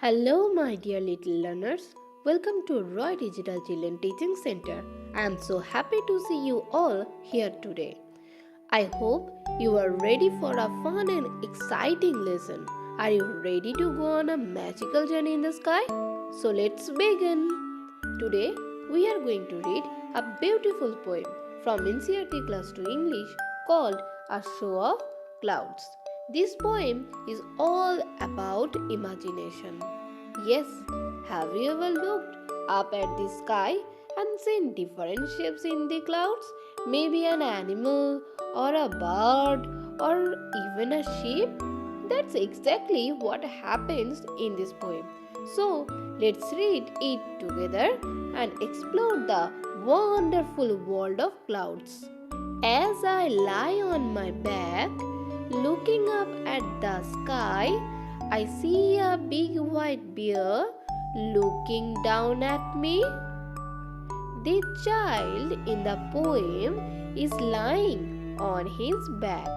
Hello, my dear little learners. Welcome to Roy Digital Children Teaching Center. I am so happy to see you all here today. I hope you are ready for a fun and exciting lesson. Are you ready to go on a magical journey in the sky? So let's begin. Today we are going to read a beautiful poem from ncert class 2 English called A Show of Clouds. This poem is all about imagination. Yes, have you ever looked up at the sky and seen different shapes in the clouds? Maybe an animal or a bird or even a sheep? That's exactly what happens in this poem. So, let's read it together and explore the wonderful world of clouds. As I lie on my back, looking up at the sky, I see a big white bear looking down at me. The child in the poem is lying on his back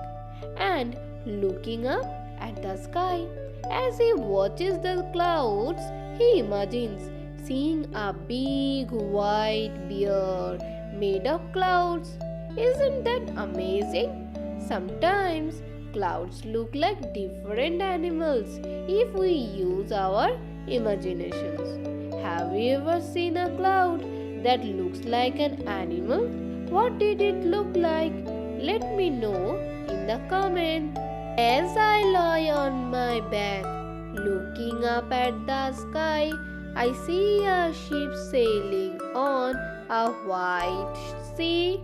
and looking up at the sky. As he watches the clouds, he imagines seeing a big white bear made of clouds. Isn't that amazing? Sometimes clouds look like different animals if we use our imaginations. Have you ever seen a cloud that looks like an animal? What did it look like? Let me know in the comment. As I lie on my back, looking up at the sky, I see a ship sailing on a white sea.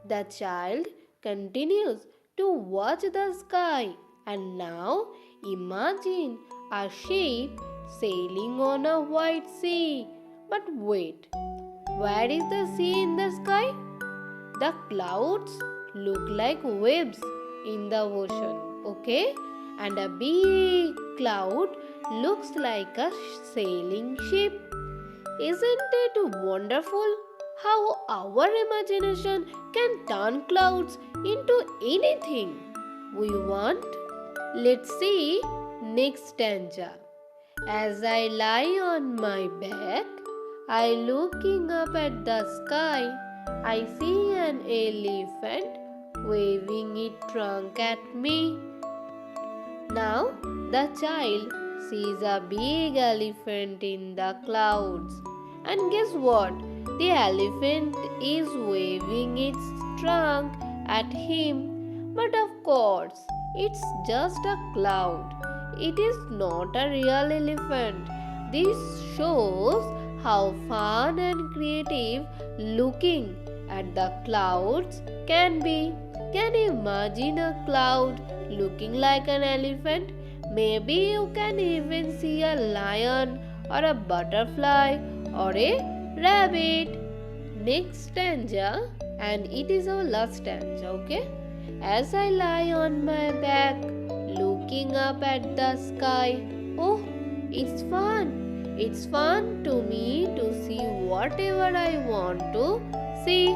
The child continues to watch the sky, and now imagine a ship sailing on a white sea. But wait, where is the sea in the sky? The clouds look like waves in the ocean, okay? And a big cloud looks like a sailing ship. Isn't it wonderful how our imagination can turn clouds into anything we want? Let's see next stanza. As I lie on my back, I looking up at the sky, I see an elephant waving its trunk at me. Now the child sees a big elephant in the clouds. And guess what? The elephant is waving its trunk at him. But of course, it's just a cloud. It is not a real elephant. This shows how fun and creative looking at the clouds can be. Can you imagine a cloud looking like an elephant? Maybe you can even see a lion or a butterfly or a rabbit. Next stanza, and it is our last stanza, okay? As I lie on my back, looking up at the sky, oh, it's fun. It's fun to me to see whatever I want to see.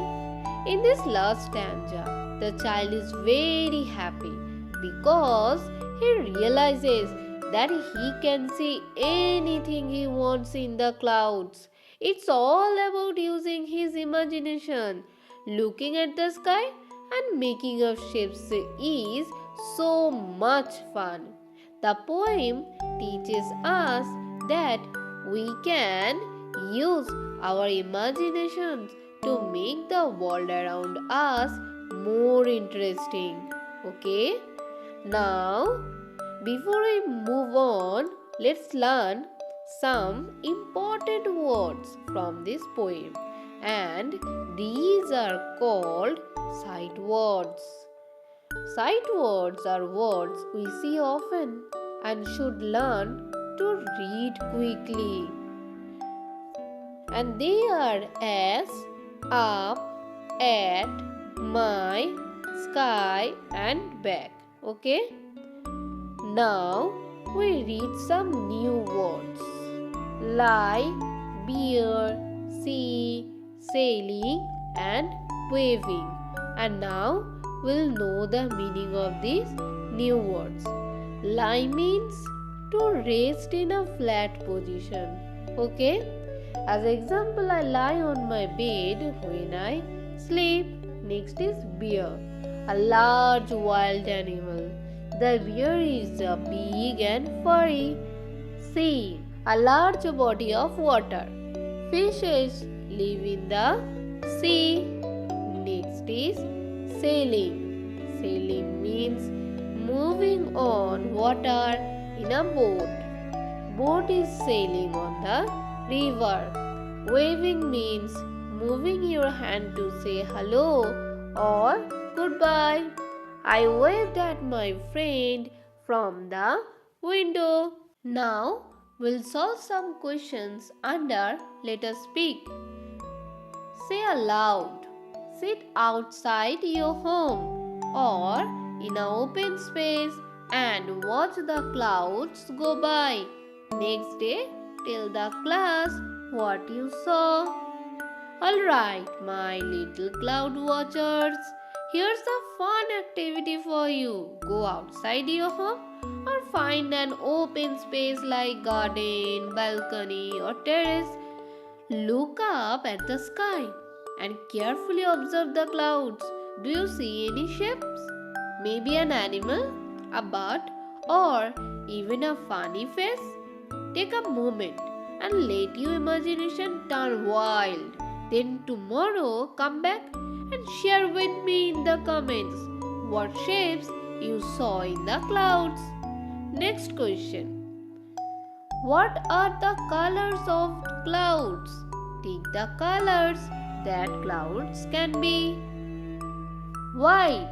In this last stanza, the child is very happy because he realizes that he can see anything he wants in the clouds. It's all about using his imagination. Looking at the sky and making of shapes is so much fun. The poem teaches us that we can use our imaginations to make the world around us more interesting. Okay? Now, before we move on, let's learn some important words from this poem, and these are called sight words. Sight words are words we see often and should learn to read quickly. And they are as up, at, my, sky and back. Okay? Now we read some new words. Lie, bear, sea, sailing and waving. And now we'll know the meaning of these new words. Lie means to rest in a flat position. Okay? As example, I lie on my bed when I sleep. Next is bear, a large wild animal. The bear is big and furry. Sea, a large body of water. Fishes live in the sea. Next is sailing. Sailing means moving on water in a boat. Boat is sailing on the river. Waving means moving your hand to say hello or goodbye. I waved at my friend from the window. Now we'll solve some questions under Let Us Speak. Say aloud. Sit outside your home or in an open space and watch the clouds go by. Next day, tell the class what you saw. Alright, my little cloud watchers, here's a fun activity for you. Go outside your home or find an open space like garden, balcony or terrace. Look up at the sky and carefully observe the clouds. Do you see any shapes? Maybe an animal, a bird, or even a funny face? Take a moment and let your imagination turn wild. Then tomorrow come back and share with me in the comments what shapes you saw in the clouds. Next question. What are the colors of clouds? Take the colors that clouds can be. White.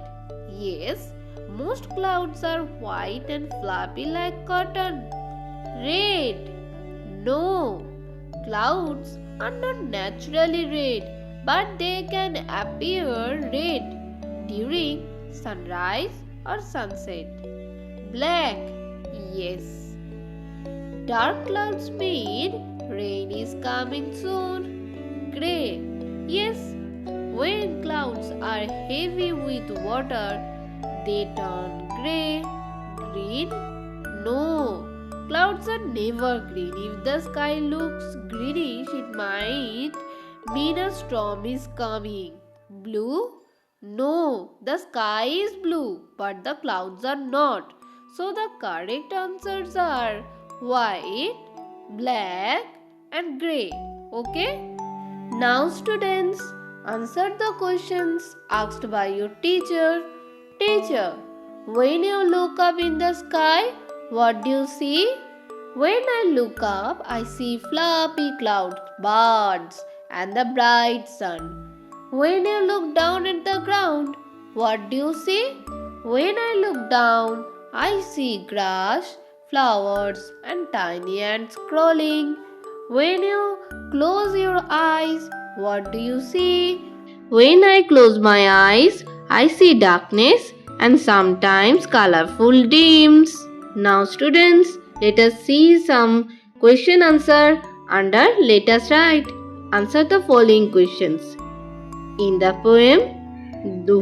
Yes, most clouds are white and fluffy like cotton. Red. No, clouds are not naturally red, but they can appear red during sunrise or sunset. Black. Yes. Dark clouds mean rain is coming soon. Grey. Yes, when clouds are heavy with water, they turn grey. Green? No, clouds are never green. If the sky looks greenish, it might mean a storm is coming. Blue? No, the sky is blue, but the clouds are not. So the correct answers are white, black and grey. Okay? Now students, answer the questions asked by your teacher. Teacher, when you look up in the sky, what do you see? When I look up, I see fluffy clouds, birds and the bright sun. When you look down at the ground, what do you see? When I look down, I see grass, flowers and tiny ants crawling. When you close your eyes, what do you see? When I close my eyes, I see darkness and sometimes colorful dreams. Now students, let us see some question answer under Let Us Write. Answer the following questions. In the poem,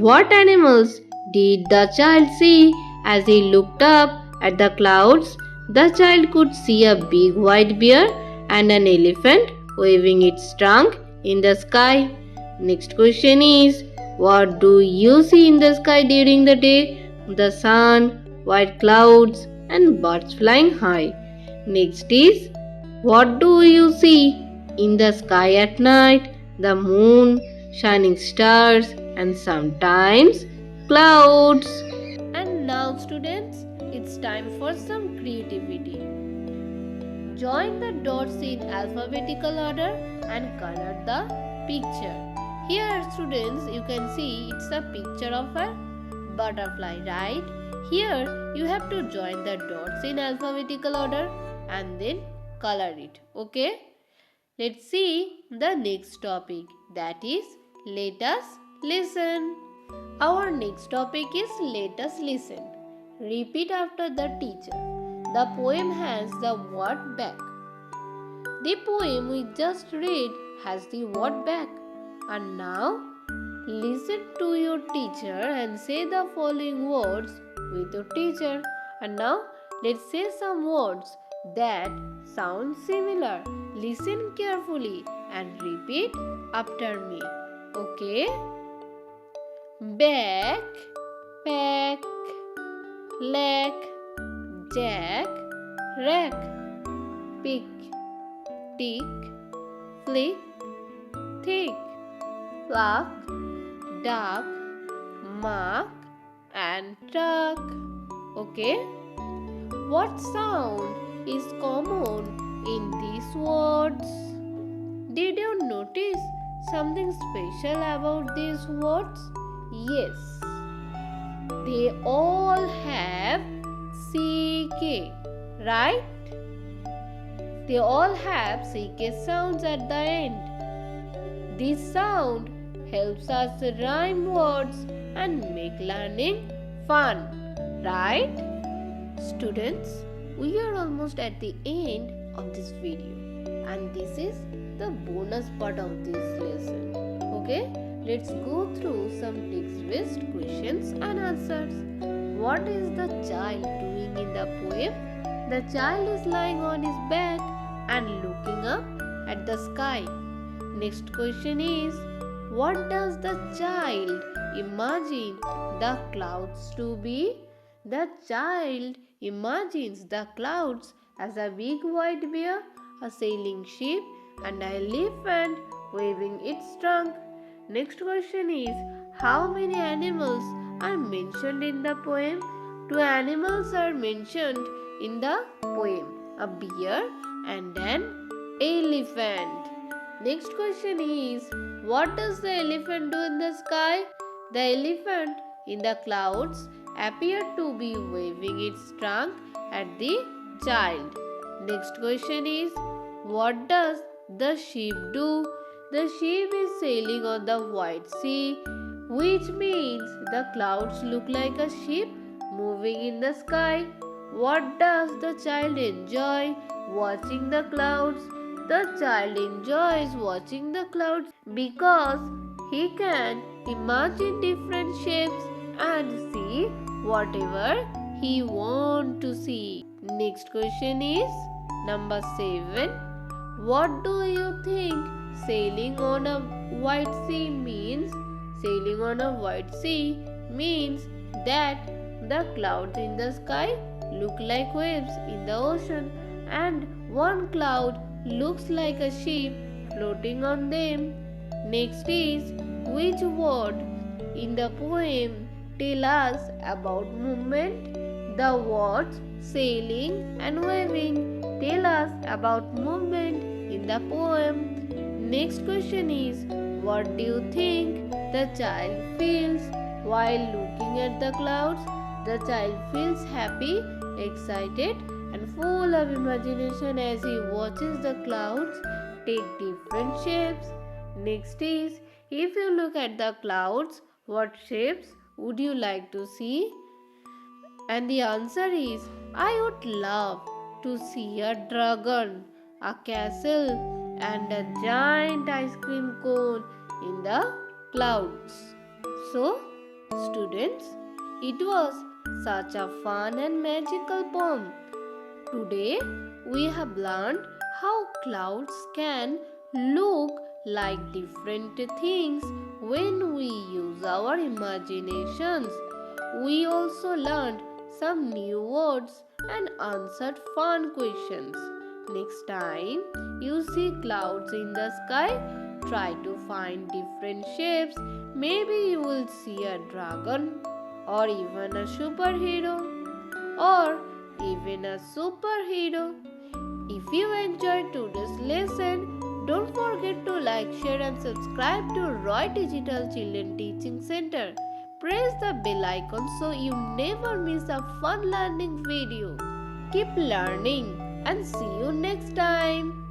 what animals did the child see as he looked up at the clouds? The child could see a big white bear and an elephant waving its trunk in the sky. Next question is, what do you see in the sky during the day? The sun, white clouds and birds flying high. Next is, what do you see in the sky at night? The moon, shining stars and sometimes clouds. And now students, it's time for some creativity. Join the dots in alphabetical order and color the picture. Here students, you can see it's a picture of a butterfly, right? Here you have to join the dots in alphabetical order and then color it. Okay? Let's see the next topic, that is Let Us Listen. Our next topic is Let Us Listen. Repeat after the teacher. The poem has the word back. The poem we just read has the word back. And now listen to your teacher and say the following words with your teacher. And now Let's say some words that sound similar. Listen carefully and repeat after me. Okay? Back, pack, leg, jack, rack, pick, tick, flick, thick, pluck, duck, mark, and truck. Okay? What sound is common in these words? Did you notice something special about these words? Yes, they all have CK, right? They all have CK sounds at the end. This sound helps us rhyme words and make learning fun, right? Students, we are almost at the end of this video and this is the bonus part of this lesson. Okay, let's go through some text-based questions and answers. What is the child doing in the poem? The child is lying on his back and looking up at the sky. Next question is, what does the child imagine the clouds to be? The child imagines the clouds as a big white bear, a sailing ship, and an elephant waving its trunk. Next question is, how many animals are mentioned in the poem? Two animals are mentioned in the poem, a bear and an elephant. Next question is, what does the elephant do in the sky? The elephant in the clouds appeared to be waving its trunk at the child. Next question is, what does the ship do? The ship is sailing on the white sea, which means the clouds look like a ship moving in the sky. What does the child enjoy watching the clouds? The child enjoys watching the clouds because he can imagine different shapes and see whatever he wants to see. Next question is number 7. What do you think sailing on a white sea means? Sailing on a white sea means that the clouds in the sky look like waves in the ocean and one cloud looks like a ship floating on them. Next is, which word in the poem tell us about movement? The words sailing and waving tell us about movement in the poem. Next question is, what do you think the child feels while looking at the clouds? The child feels happy, excited, and full of imagination as he watches the clouds take different shapes. Next is, if you look at the clouds, what shapes would you like to see? And the answer is, I would love to see a dragon, a castle, and a giant ice cream cone in the clouds. So, students, it was such a fun and magical poem. Today, we have learned how clouds can look like different things when we use our imaginations. We also learned some new words and answered fun questions. Next time you see clouds in the sky, try to find different shapes. Maybe you will see a dragon or even a superhero or even a superhero. If you enjoyed today's lesson, don't forget to like, share and subscribe to Roy Digital Children Teaching Center. Press the bell icon so you never miss a fun learning video. Keep learning and see you next time.